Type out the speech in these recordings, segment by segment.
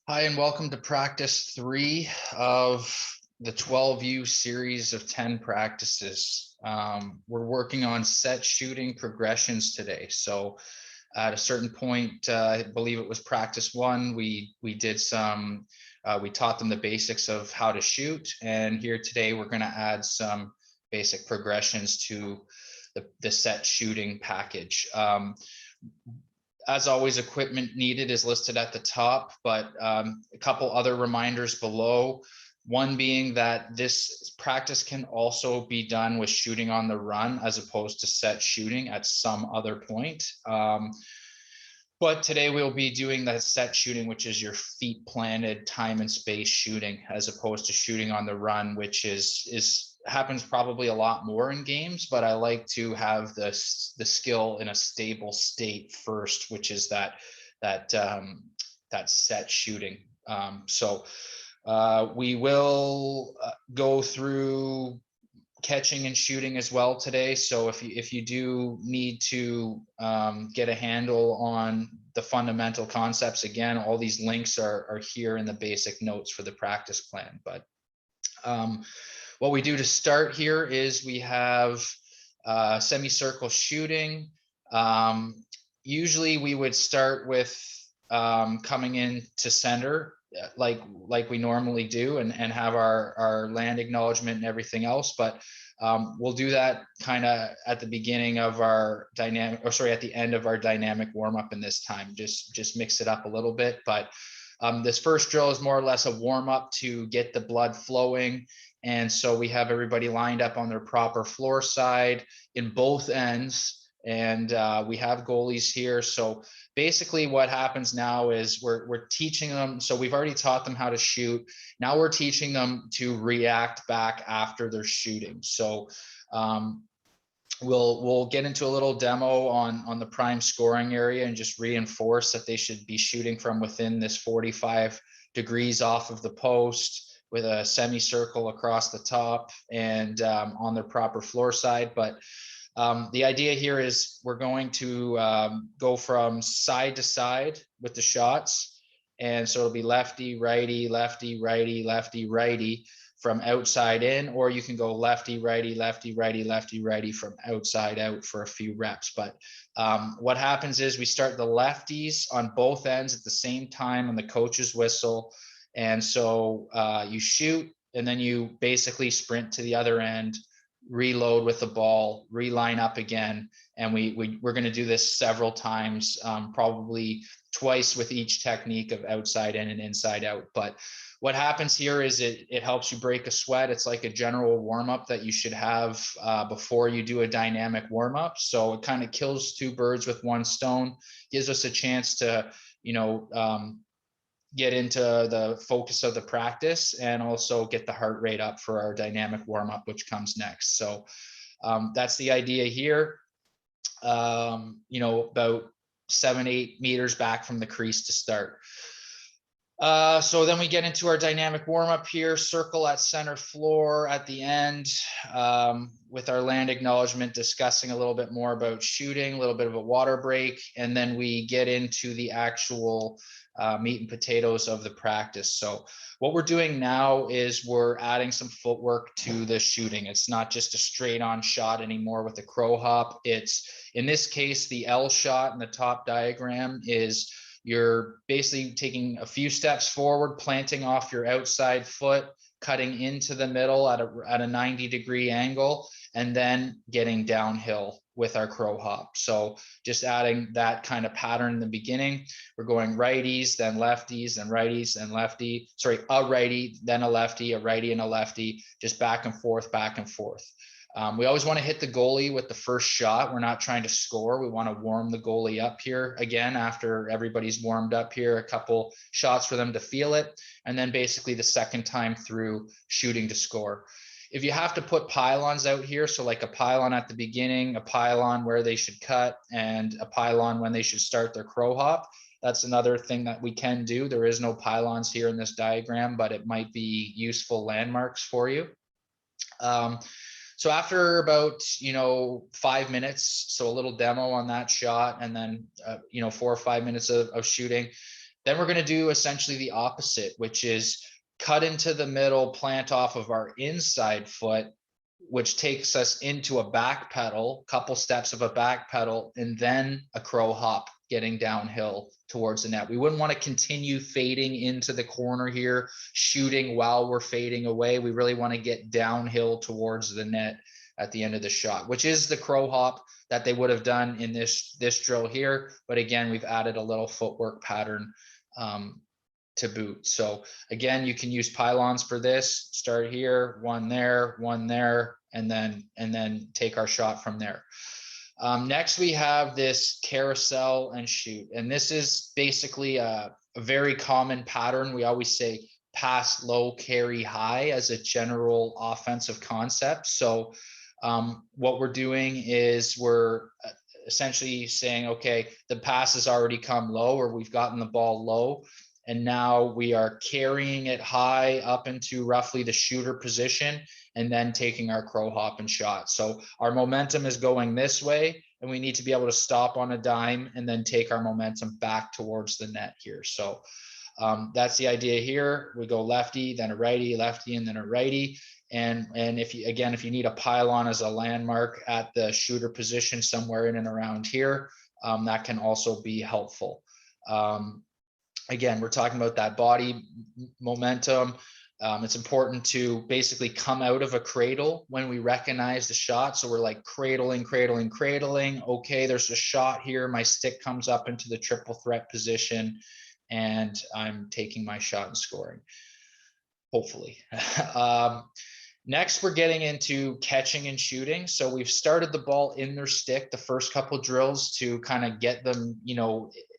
Hi, and welcome to practice 3 of the 12U series of 10 practices. We're working on set shooting progressions today. So at a certain point, I believe it was practice 1, we taught them the basics of how to shoot. And here today, we're going to add some basic progressions to the set shooting package. As always, equipment needed is listed at the top, but a couple other reminders below. One being that this practice can also be done with shooting on the run as opposed to set shooting at some other point. But today we'll be doing that set shooting, which is your feet planted time and space shooting, as opposed to shooting on the run, which happens probably a lot more in games, but I like to have the skill in a stable state first, which is that set shooting. We will go through catching and shooting as well today. So if you do need to get a handle on the fundamental concepts, again, all these links are here in the basic notes for the practice plan. But what we do to start here is we have semicircle shooting. Usually we would start with coming in to center like we normally do and have our land acknowledgement and everything else, but we'll do that kind of at the beginning of our dynamic, or sorry, at the end of our dynamic warm up in this time, just mix it up a little bit. But this first drill is more or less a warm up to get the blood flowing. And so we have everybody lined up on their proper floor side in both ends. And we have goalies here. So basically what happens now is we're teaching them. So we've already taught them how to shoot. Now we're teaching them to react back after they're shooting. So we'll get into a little demo on the prime scoring area and just reinforce that they should be shooting from within this 45 degrees off of the post with a semicircle across the top and on their proper floor side. But the idea here is we're going to go from side to side with the shots. And so it'll be lefty, righty, lefty, righty, lefty, righty from outside in, or you can go lefty, righty, lefty, righty, lefty, righty from outside out for a few reps. But what happens is we start the lefties on both ends at the same time on the coach's whistle. And so you shoot, and then you basically sprint to the other end, reload with the ball, reline up again. And we're going to do this several times, probably twice with each technique of outside in and inside out. But what happens here is it helps you break a sweat. It's like a general warm up that you should have before you do a dynamic warm up. So it kind of kills two birds with one stone, gives us a chance to, get into the focus of the practice and also get the heart rate up for our dynamic warm up, which comes next. So that's the idea here. About 7-8 meters back from the crease to start. So then we get into our dynamic warm up here, circle at center floor at the end with our land acknowledgement, discussing a little bit more about shooting, a little bit of a water break, and then we get into the actual meat and potatoes of the practice. So what we're doing now is we're adding some footwork to the shooting. It's not just a straight on shot anymore with the crow hop. It's, in this case, the L shot in the top diagram is you're basically taking a few steps forward, planting off your outside foot, cutting into the middle at a 90-degree angle, and then getting downhill with our crow hop. So just adding that kind of pattern in the beginning. We're going righties, then lefties, then righties, and lefty. Sorry, a righty, then a lefty, a righty, and a lefty, just back and forth, back and forth. We always want to hit the goalie with the first shot. We're not trying to score. We want to warm the goalie up here again after everybody's warmed up here, a couple shots for them to feel it. And then basically the second time through shooting to score. If you have to put pylons out here, so like a pylon at the beginning, a pylon where they should cut, and a pylon when they should start their crow hop, that's another thing that we can do. There is no pylons here in this diagram, but it might be useful landmarks for you. So after about, 5 minutes, so a little demo on that shot, and then, 4 or 5 minutes of shooting, Then we're going to do essentially the opposite, which is cut into the middle, plant off of our inside foot, which takes us into a back pedal, couple steps of a back pedal, and then a crow hop getting downhill towards the net. We wouldn't want to continue fading into the corner here, shooting while we're fading away. We really want to get downhill towards the net at the end of the shot, which is the crow hop that they would have done in this drill here. But again, we've added a little footwork pattern to boot. So again, you can use pylons for this. Start here, one there, and then take our shot from there. Next, we have this carousel and shoot. And this is basically a very common pattern. We always say pass low, carry high as a general offensive concept. So what we're doing is we're essentially saying, okay, the pass has already come low, or we've gotten the ball low, and now we are carrying it high up into roughly the shooter position, and then taking our crow hop and shot. So our momentum is going this way, and we need to be able to stop on a dime and then take our momentum back towards the net here. So that's the idea here. We go lefty, then a righty, lefty, and then a righty. And if you need a pylon as a landmark at the shooter position somewhere in and around here, that can also be helpful. Again, we're talking about that body momentum. It's important to basically come out of a cradle when we recognize the shot. So we're like cradling. Okay, there's a shot here. My stick comes up into the triple threat position, and I'm taking my shot and scoring, hopefully. Next, we're getting into catching and shooting. So we've started the ball in their stick the first couple drills to kind of get them,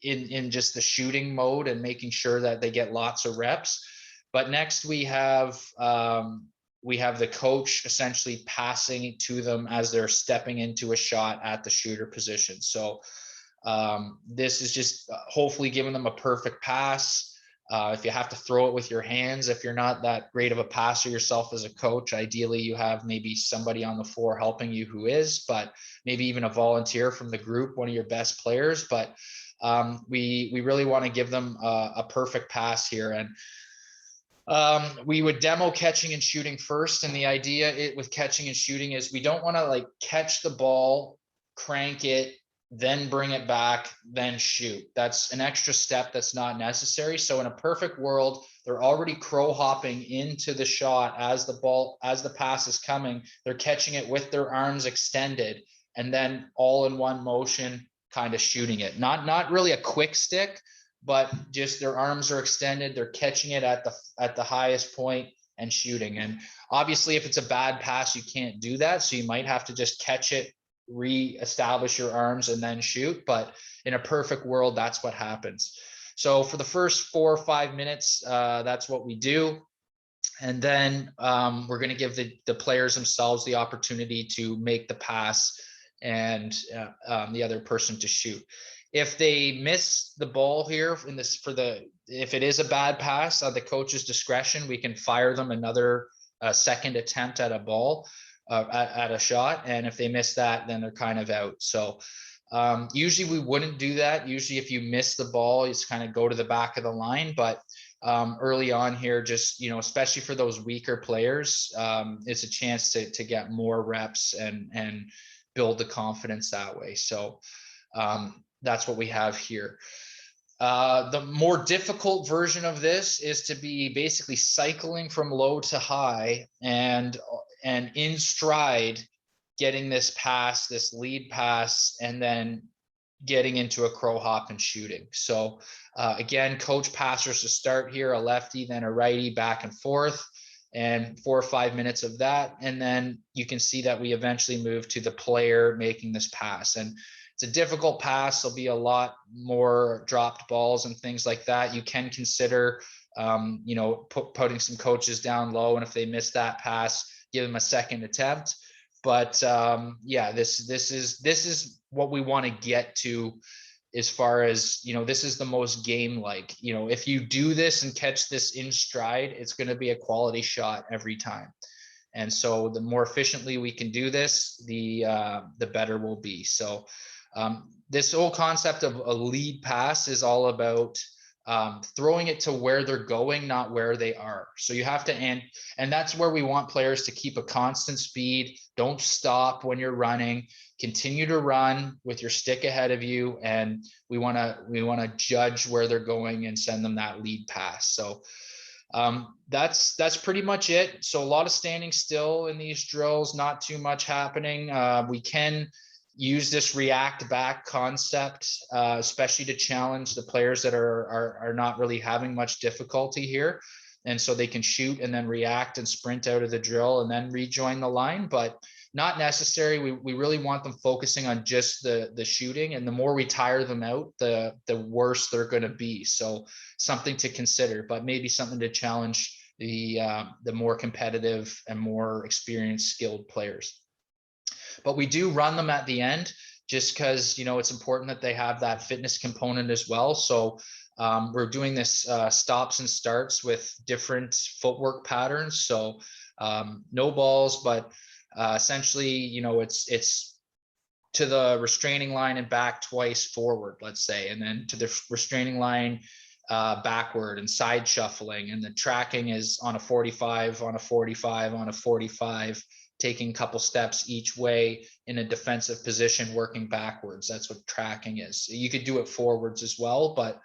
in just the shooting mode and making sure that they get lots of reps. But next we have the coach essentially passing to them as they're stepping into a shot at the shooter position. So this is just hopefully giving them a perfect pass. If you have to throw it with your hands, if you're not that great of a passer yourself as a coach, ideally you have maybe somebody on the floor helping you who is, but maybe even a volunteer from the group, one of your best players. But we really want to give them a perfect pass here. And we would demo catching and shooting first. And the idea with catching and shooting is we don't want to like catch the ball, crank it, then bring it back, then shoot. That's an extra step that's not necessary. So in a perfect world, they're already crow hopping into the shot as the pass is coming. They're catching it with their arms extended, and then all in one motion, kind of shooting it. Not really a quick stick, but just their arms are extended. They're catching it at the highest point and shooting. And obviously, if it's a bad pass, you can't do that. So you might have to just catch it, re-establish your arms, and then shoot. But in a perfect world, that's what happens. So for the first 4 or 5 minutes, that's what we do. And then we're going to give the players themselves the opportunity to make the pass and the other person to shoot. If they miss the ball here if it is a bad pass, the coach's discretion, we can fire them another second attempt at a ball, at a shot. And if they miss that, then they're kind of out. So usually we wouldn't do that. Usually if you miss the ball, you just kind of go to the back of the line. But early on here, just, especially for those weaker players, it's a chance to get more reps and build the confidence that way. So that's what we have here. The more difficult version of this is to be basically cycling from low to high and in stride, getting this pass, this lead pass, and then getting into a crow hop and shooting. So again, coach passers to start here, a lefty, then a righty, back and forth, and 4 or 5 minutes of that. And then you can see that we eventually move to the player making this pass. And it's a difficult pass. There'll be a lot more dropped balls and things like that. You can consider, putting some coaches down low, and if they miss that pass, give them a second attempt. But yeah, this is what we want to get to, as far as, this is the most game-like. If you do this and catch this in stride, it's going to be a quality shot every time. And so the more efficiently we can do this, the better we'll be. So this whole concept of a lead pass is all about throwing it to where they're going, not where they are. So you have to, and that's where we want players to keep a constant speed. Don't stop when you're running. Continue to run with your stick ahead of you, and we want to judge where they're going and send them that lead pass. So that's pretty much it. So a lot of standing still in these drills, not too much happening. We can use this react back concept, especially to challenge the players that are not really having much difficulty here. And so they can shoot and then react and sprint out of the drill and then rejoin the line, but not necessary. We really want them focusing on just the shooting, and the more we tire them out, the worse they're going to be. So something to consider, but maybe something to challenge the more competitive and more experienced, skilled players. But we do run them at the end just because, you know, it's important that they have that fitness component as well. So we're doing this stops and starts with different footwork patterns. So no balls, but essentially, you know, it's to the restraining line and back twice forward, let's say, and then to the restraining line backward and side shuffling. And the tracking is on a 45, on a 45, on a 45, taking a couple steps each way in a defensive position, working backwards. That's what tracking is. You could do it forwards as well, but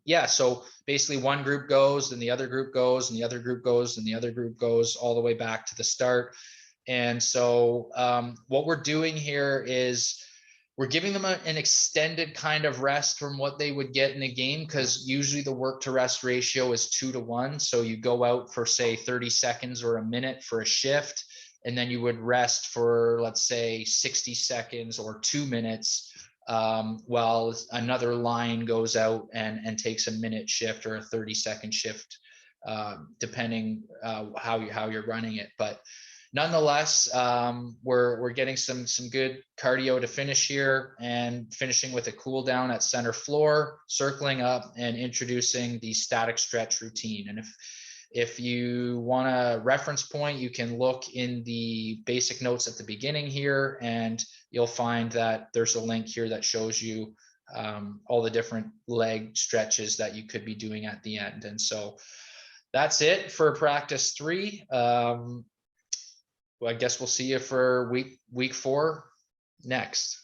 yeah, so basically one group goes and the other group goes and the other group goes and the other group goes all the way back to the start. And so what we're doing here is we're giving them an extended kind of rest from what they would get in a game, because usually the work to rest ratio is 2-to-1. So you go out for, say, 30 seconds or a minute for a shift, and then you would rest for, let's say, 60 seconds or 2 minutes while another line goes out and takes a minute shift or a 30-second shift, depending how you're running it. But nonetheless, we're getting some good cardio to finish here, and finishing with a cool down at center floor, circling up and introducing the static stretch routine. And if you want a reference point, you can look in the basic notes at the beginning here, and you'll find that there's a link here that shows you all the different leg stretches that you could be doing at the end. And so that's it for practice 3. Well, I guess we'll see you for week 4 next.